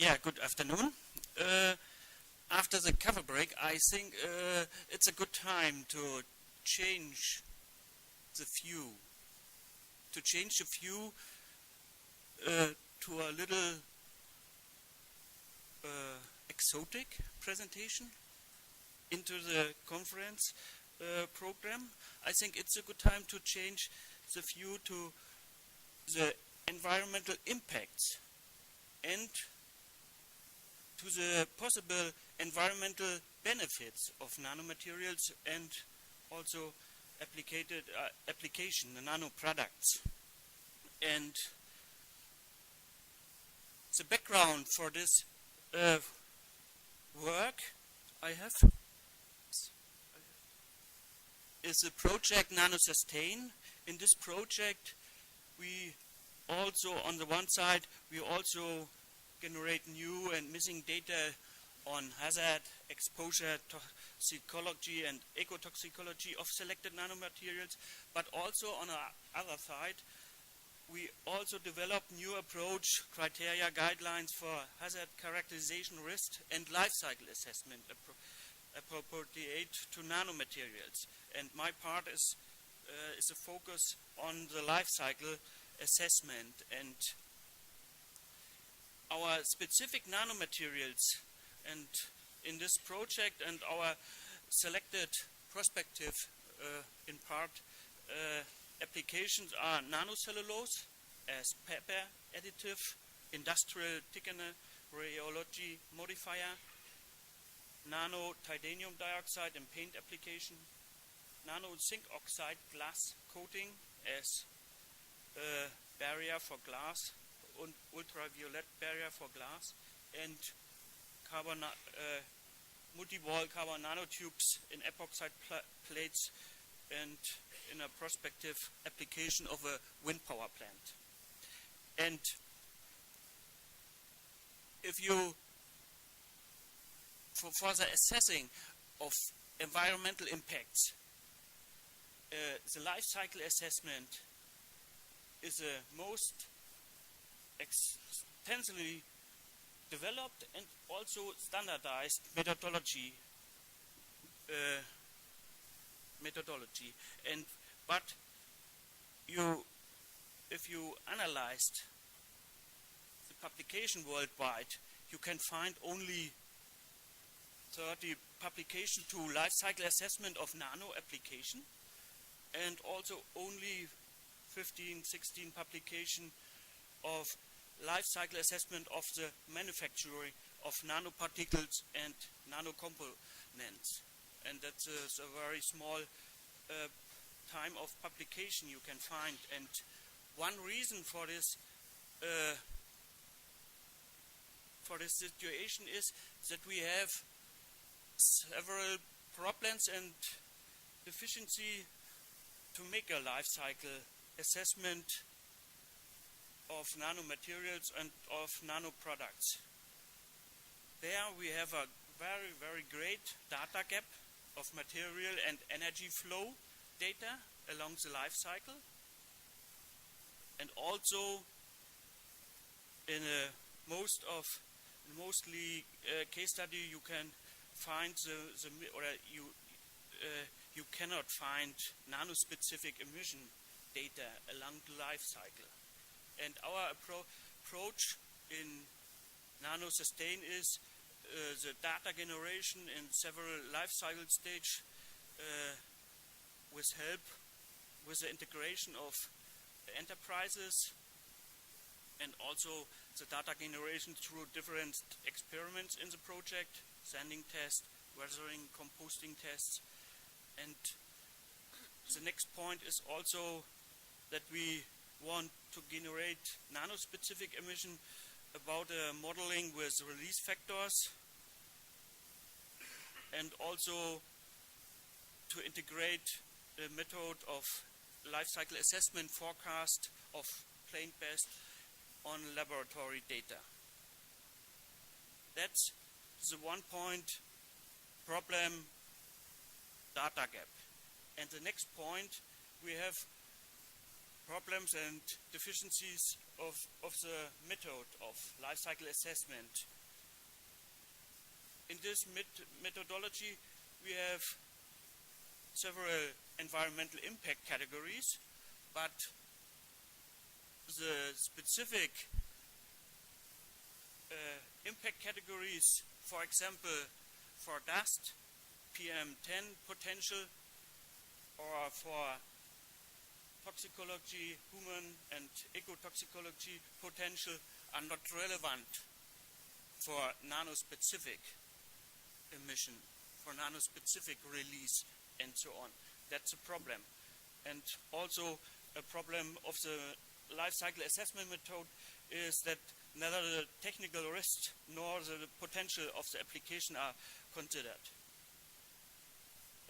Yeah, good afternoon. After the cover break, I think it's a good time to change the view. To change the view to a little exotic presentation into the conference program. I think it's a good time to change the view to the environmental impacts and to the possible environmental benefits of nanomaterials and also application, the nano products. And the background for this work I have is the project NanoSustain. In this project, we also, on the one side, we also generate new and missing data on hazard, exposure, toxicology, and ecotoxicology of selected nanomaterials. But also on the other side, we also develop new approach, criteria, guidelines for hazard characterization, risk, and life cycle assessment appropriate to nanomaterials. And my part is a focus on the life cycle assessment. And our specific nanomaterials and in this project and our selected prospective in part applications are nanocellulose as paper additive, industrial thickener, rheology modifier, nano titanium dioxide in paint application, nano zinc oxide glass coating as a barrier for glass, ultraviolet barrier for glass, and multi-wall carbon nanotubes in epoxide plates and in a prospective application of a wind power plant. And if you, for further assessing of environmental impacts, the life cycle assessment is the most extensively developed and also standardized methodology. But if you analyzed the publication worldwide, you can find only 30 publications to life cycle assessment of nano application, and also only 15, 16 publication of life cycle assessment of the manufacturing of nanoparticles and nanocomponents. And that's a very small time of publication you can find. And one reason for this situation is that we have several problems and deficiency to make a life cycle assessment of nanomaterials and of nanoproducts. There we have a very, very great data gap of material and energy flow data along the life cycle. And also in mostly case study you can find you cannot find nano-specific emission data along the life cycle. And our approach in NanoSustain is the data generation in several life cycle stage with the integration of enterprises, and also the data generation through different experiments in the project, sanding test, weathering, composting tests. And the next point is also that we want to generate nano-specific emission about modeling with release factors, and also to integrate the method of life cycle assessment forecast of plain best on laboratory data. That's the 1 point problem, data gap. And the next point, we have problems and deficiencies of the method of life cycle assessment. In this methodology, we have several environmental impact categories, but the specific impact categories, for example, for dust, PM10 potential, or for toxicology, human and ecotoxicology potential, are not relevant for nanospecific emission, for nanospecific release, and so on. That's a problem. And also a problem of the life cycle assessment method is that neither the technical risk nor the potential of the application are considered.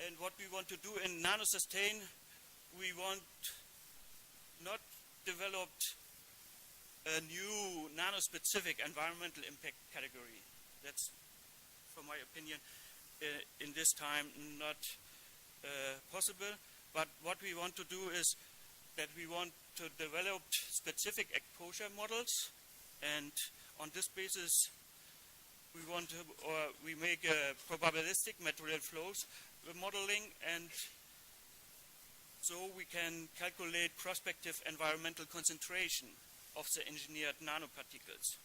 And what we want to do in nanosustain, we want not develop a new nanospecific environmental impact category. That's, from my opinion, in this time not possible. But what we want to do is that we want to develop specific exposure models, and on this basis we want to, or we make a probabilistic material flows modeling, and so we can calculate prospective environmental concentration of the engineered nanoparticles.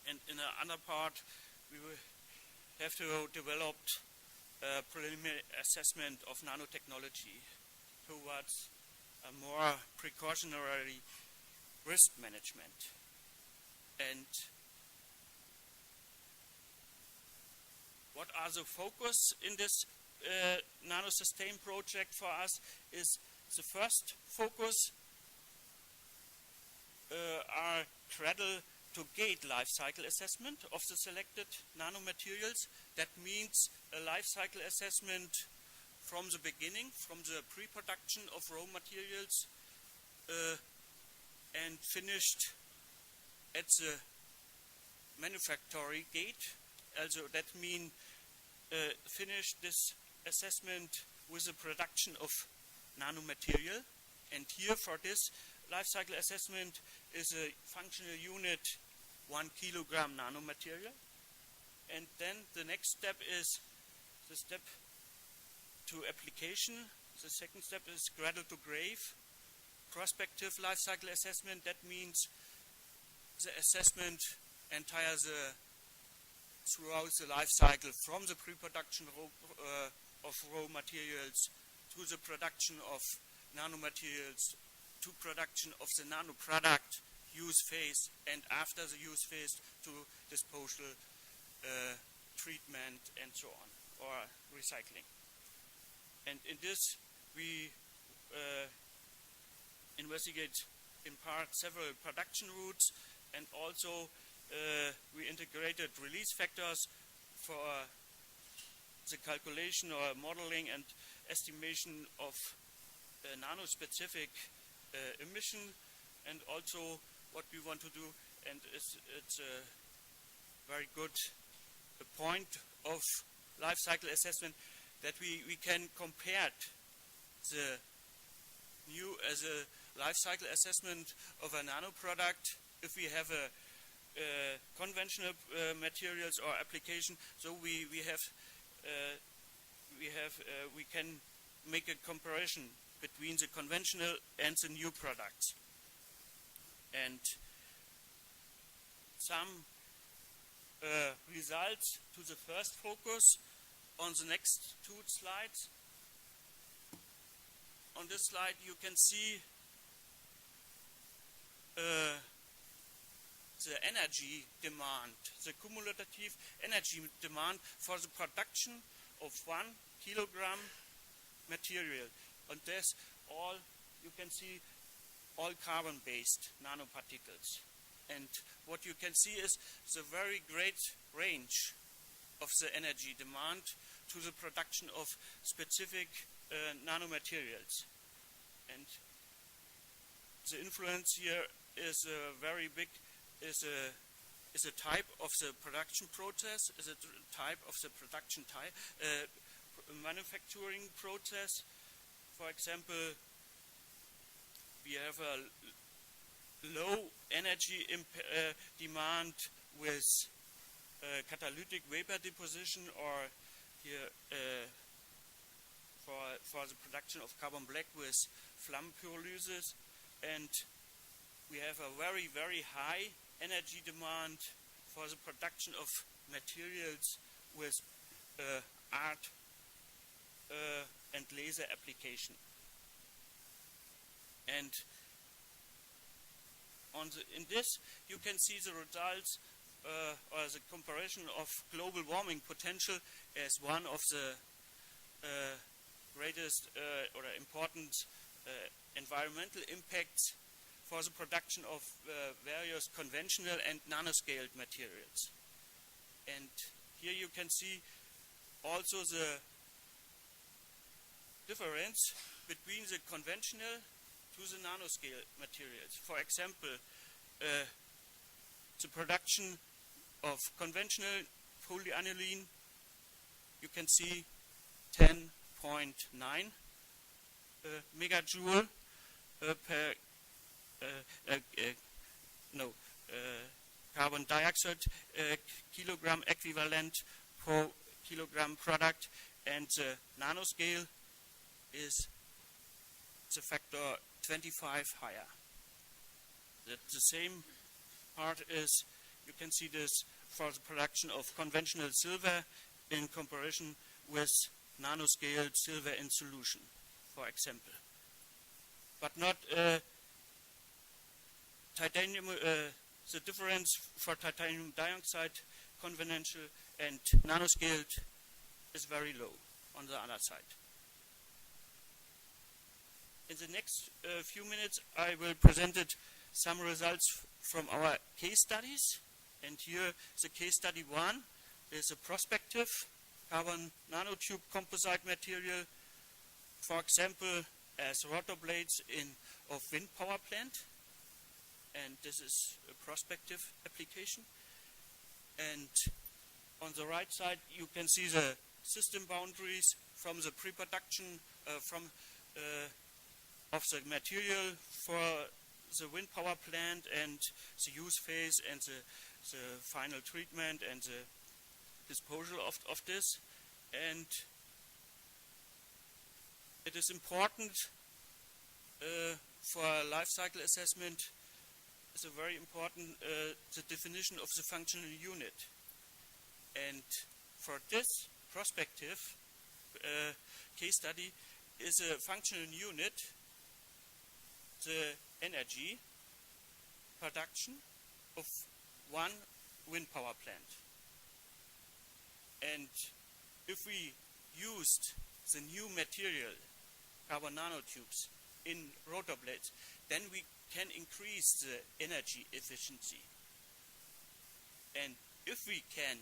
And in another part, we will have to develop a preliminary assessment of nanotechnology towards a more precautionary risk management. And what are the focus in this nanosustain project for us is the first focus are cradle to gate life cycle assessment of the selected nanomaterials. That means a life cycle assessment from the beginning, from the pre-production of raw materials and finished at the manufacturing gate. Also that means finish this assessment with the production of nanomaterial. And here for this life cycle assessment is a functional unit 1 kilogram nanomaterial. And then the next step is the step to application. The second step is cradle to grave prospective life cycle assessment. That means the assessment entire throughout the life cycle, from the pre-production of raw materials to the production of nanomaterials to production of the nanoproduct use phase, and after the use phase to disposal, treatment, and so on, or recycling. And in this we investigate in part several production routes, and also we integrated release factors for the calculation or modeling and estimation of nanospecific emission. And also what we want to do, and it's a very good point of life cycle assessment, that we can compare the new as a life cycle assessment of a nanoproduct if we have a conventional materials or application. So we can make a comparison between the conventional and the new products. And some results to the first focus on the next two slides. On this slide you can see the energy demand, the cumulative energy demand for the production of 1 kilogram material. And this all, you can see all carbon-based nanoparticles. And what you can see is the very great range of the energy demand to the production of specific nanomaterials. And the influence here is very big, is a type of the production process, is a type of the production type, manufacturing process. For example, we have a low energy demand with catalytic vapor deposition, or here for the production of carbon black with flame pyrolysis. And we have a very, very high energy demand for the production of materials with art and laser application. And in this, you can see the results or the comparison of global warming potential as one of the greatest or important environmental impacts for the production of various conventional and nanoscaled materials. And here you can see also the difference between the conventional to the nanoscale materials. For example, the production of conventional polyaniline, you can see 10.9 megajoule per carbon dioxide kilogram equivalent per kilogram product, and the nanoscale is the factor 25 higher. The same part is, you can see this for the production of conventional silver in comparison with nanoscale silver in solution, for example. But not titanium, the difference for titanium dioxide, conventional and nanoscaled, is very low on the other side. In the next few minutes, I will present some results from our case studies. And here, the case study 1 is a prospective carbon nanotube composite material, for example, as rotor blades of wind power plant. And this is a prospective application. And on the right side, you can see the system boundaries from the pre-production of the material for the wind power plant, and the use phase, and the final treatment, and the disposal of this. And it is important for life cycle assessment. It's a very important the definition of the functional unit. And for this prospective case study is a functional unit, the energy production of one wind power plant. And if we used the new material, carbon nanotubes, in rotor blades, then we can increase the energy efficiency. And if we can,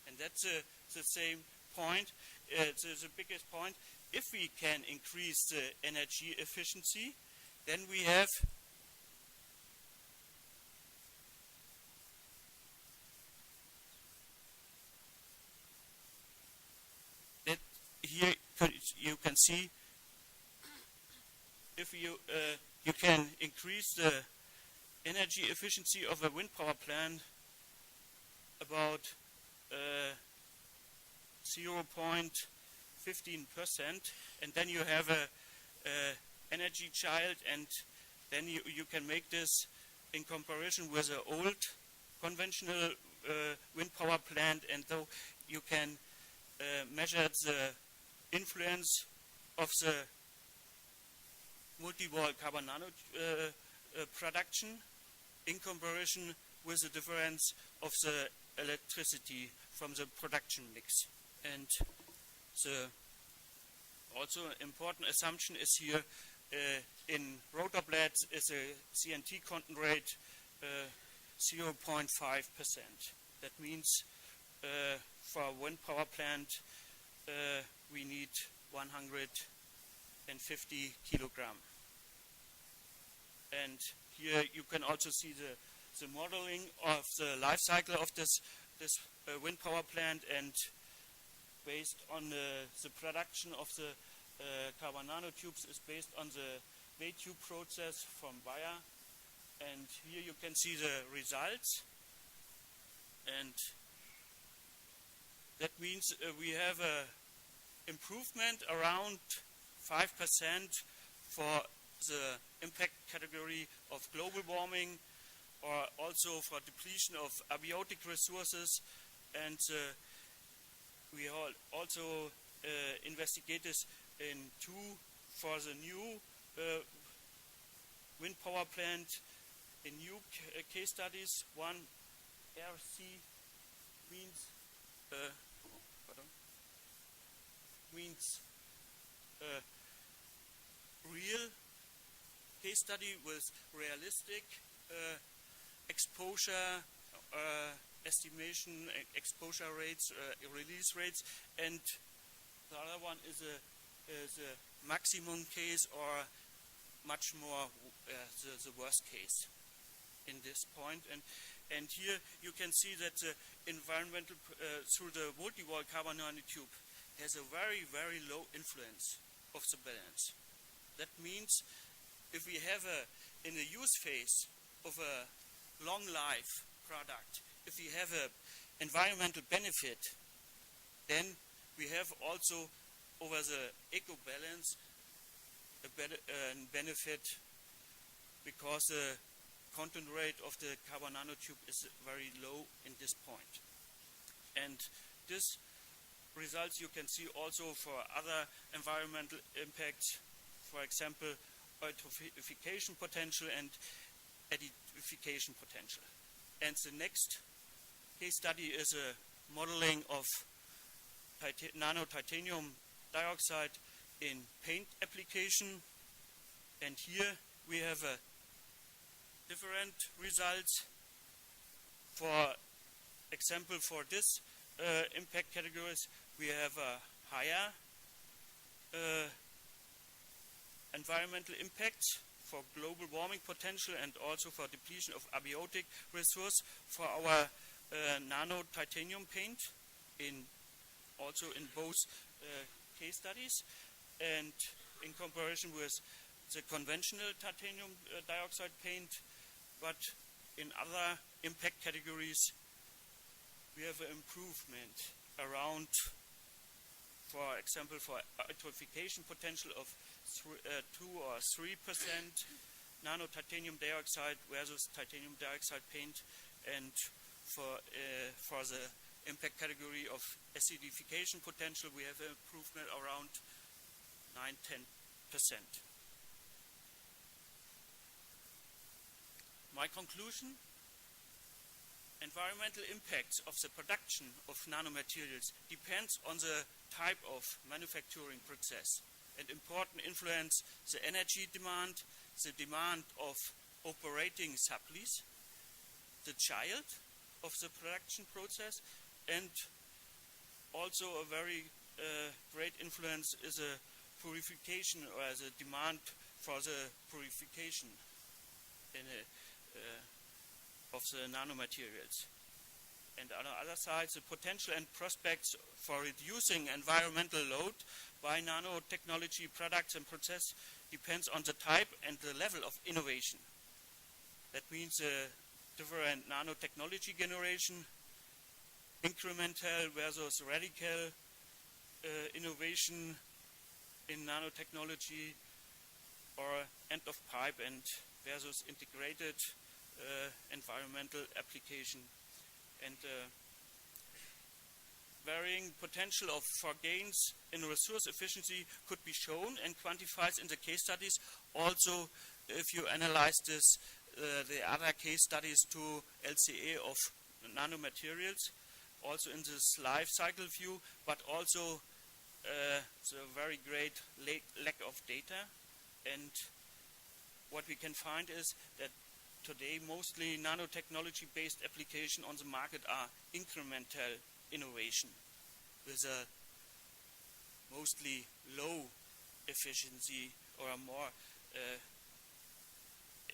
and that's the same point, the biggest point, if we can increase the energy efficiency, then we have that here you can see if you can increase the energy efficiency of a wind power plant about 0.15%, and then you have a energy child, and then you can make this in comparison with an old conventional wind power plant, and though you can measure the influence of the multi-wall carbon nano production in comparison with the difference of the electricity from the production mix. And the also important assumption is here in rotor blades is a CNT content rate 0.5%. That means for a wind power plant we need 150 kilogram. And here you can also see the modeling of the life cycle of this wind power plant, and based on the production of the carbon nanotubes is based on the weight tube process from Bayer. And here you can see the results. And that means we have a improvement around 5% for the impact category of global warming, or also for depletion of abiotic resources. And we also investigated in for the new wind power plant in new case studies. One RC means real case study with realistic exposure estimation, exposure rates, release rates, and the other one is a maximum case, or much more the worst case in this point. And here you can see that the environmental through the multi-wall carbon nanotube has a very, very low influence of the balance. That means if we have in the use phase of a long life product, if we have an environmental benefit, then we have also over the eco balance a benefit, because the content rate of the carbon nanotube is very low in this point. And this results you can see also for other environmental impacts, for example, eutrophication potential and edification potential. And the next case study is a modeling of nano-titanium dioxide in paint application. And here we have a different results. For example, for this impact categories, we have a higher environmental impact for global warming potential, and also for depletion of abiotic resource for our nano-titanium paint, also in both case studies. And in comparison with the conventional titanium dioxide paint, but in other impact categories, we have an improvement around, for example, for eutrophication potential of 2 or 3% nano-titanium dioxide versus titanium dioxide paint, and for the impact category of acidification potential, we have an improvement around 9–10%. My conclusion: environmental impacts of the production of nanomaterials depends on the type of manufacturing process, and important influence the energy demand, the demand of operating supplies, the child of the production process, and also a very great influence is a purification, or the demand for the purification of the nanomaterials. And on the other side, the potential and prospects for reducing environmental load by nanotechnology products and process depends on the type and the level of innovation. That means different nanotechnology generation, incremental versus radical innovation in nanotechnology, or end of pipe and versus integrated environmental application. And varying potential for gains in resource efficiency could be shown and quantified in the case studies. Also, if you analyze this, the other case studies to LCA of nanomaterials, also in this life cycle view, but also the very great lack of data. And what we can find is that today mostly nanotechnology-based applications on the market are incremental innovation with a mostly low efficiency or a more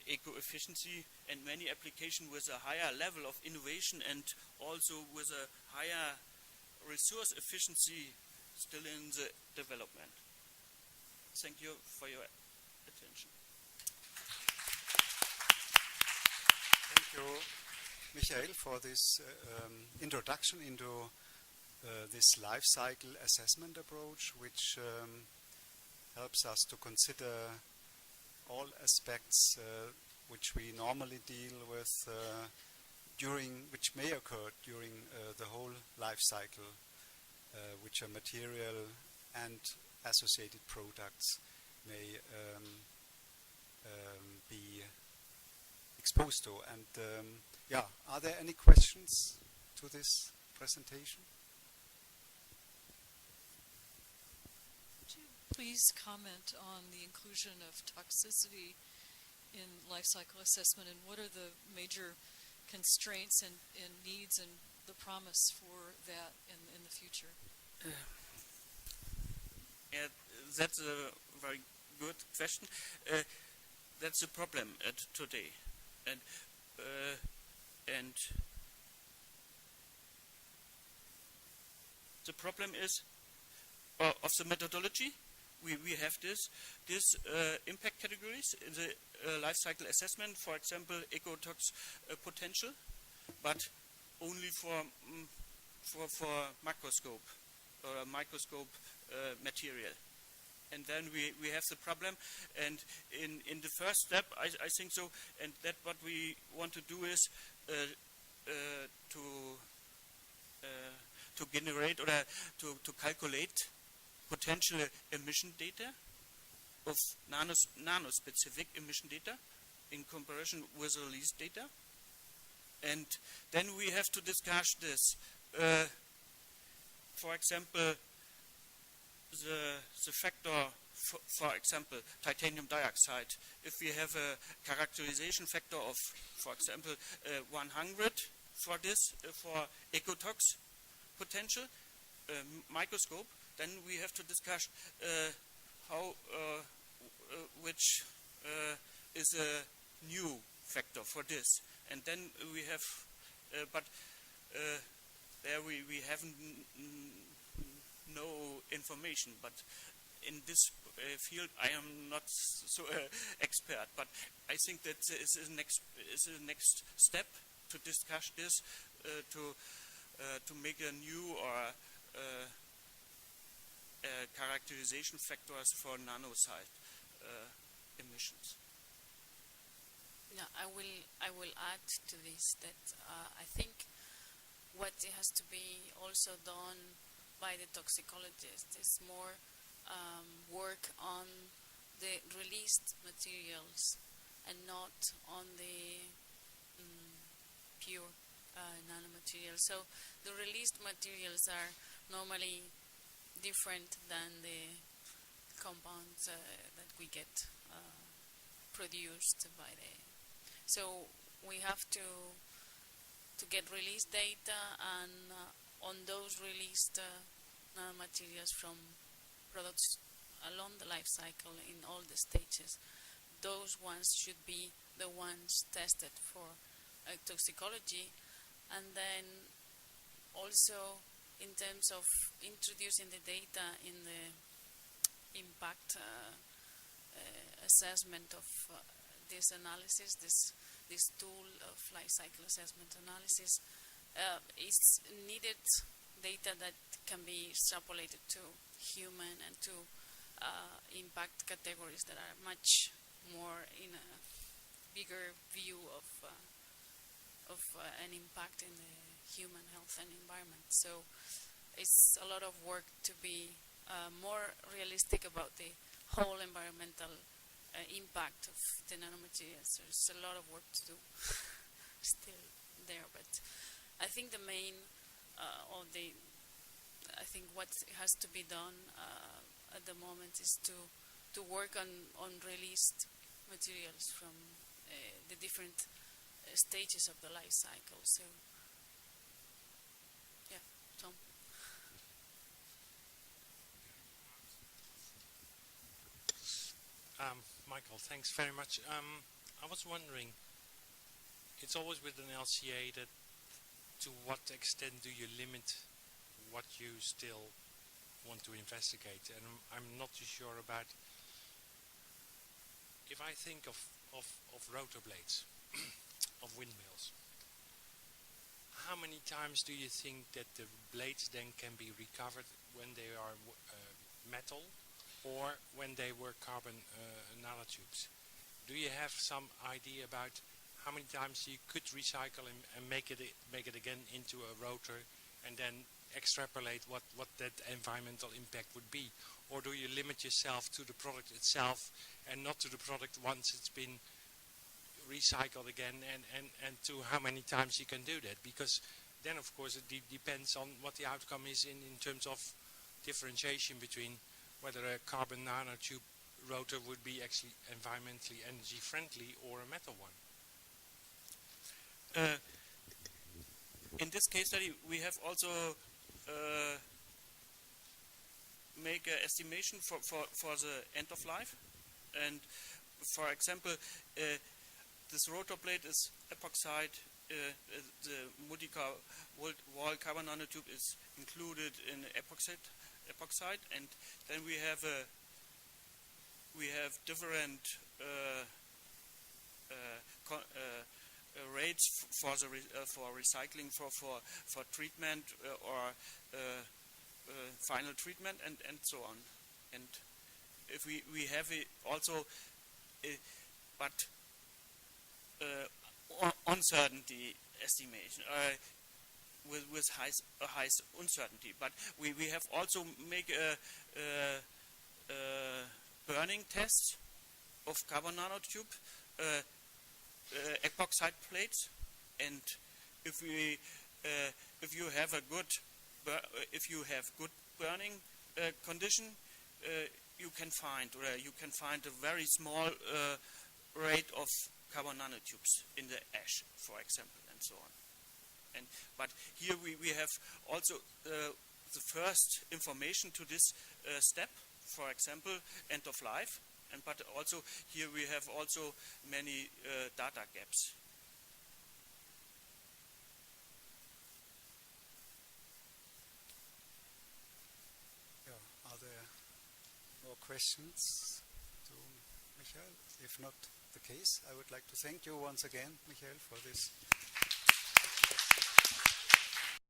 eco-efficiency, and many applications with a higher level of innovation and also with a higher resource efficiency still in the development. Thank you for your attention. you, Michael, for this introduction into this life cycle assessment approach, which helps us to consider all aspects which we normally deal with which may occur during the whole life cycle, which are material and associated products may be exposed to. And yeah, are there any questions to this presentation? Would you please comment on the inclusion of toxicity in life cycle assessment, and what are the major constraints and needs and the promise for that in the future? Yeah, that's a very good question. That's a problem today, and the problem is of the methodology. We have this impact categories in the life cycle assessment, for example, ecotox potential, but only for macroscope or microscope material. And then we have the problem, and in the first step, I think so, and that what we want to do is to generate or to calculate potential emission data of nano-specific emission data in comparison with release data. And then we have to discuss this. For example, the factor, for example, titanium dioxide. If we have a characterization factor of, for example, 100 for this, for ecotox potential microscope, then we have to discuss how which is a new factor for this, and then we have, but there we haven't no information. But in this field, I am not so expert. But I think that is the next step to discuss this, to make a new or characterization factors for nanosite emissions. Yeah, I will add to this that I think what has to be also done by the toxicologist is more work on the released materials and not on the pure nanomaterials. So the released materials are normally different than the compounds that we get produced by the. So we have to get release data, and on those released nanomaterials from products along the life cycle in all the stages, those ones should be the ones tested for toxicology. And then also in terms of introducing the data in the impact assessment of this analysis, this tool of life cycle assessment analysis, is needed data that can be extrapolated to human and to impact categories that are much more in a bigger view of an impact in the human health and environment. So it's a lot of work to be more realistic about the whole environmental impact of the nanomaterials. There's a lot of work to do still there, but I think the main I think what has to be done at the moment is to work on released materials from the different stages of the life cycle. So yeah, Tom. Michael, thanks very much. I was wondering, it's always with an LCA that to what extent do you limit what you still want to investigate? And I'm not too sure about, if I think of rotor blades, of windmills. How many times do you think that the blades then can be recovered when they are metal or when they were carbon nanotubes? Do you have some idea about how many times you could recycle and make it again into a rotor and then extrapolate what that environmental impact would be? Or do you limit yourself to the product itself and not to the product once it's been recycled again, and to how many times you can do that? Because then of course it depends on what the outcome is in terms of differentiation between whether a carbon nanotube rotor would be actually environmentally energy friendly or a metal one. In this case study, we have also make an estimation for the end of life. And for example, this rotor plate is epoxide. The multi-wall carbon nanotube is included in epoxide, and then we have different rates for recycling, for treatment or final treatment, and so on. And if we have it also, but uncertainty estimation with high uncertainty. But we have also make a burning test of carbon nanotube epoxide plates, and if you have good burning condition, you can find a very small rate of carbon nanotubes in the ash, for example, and so on. But here we have also the first information to this step, for example, end of life, but also here we have also many data gaps. Yeah. Are there more questions to Michael? If not the case, I would like to thank you once again, Michael, for this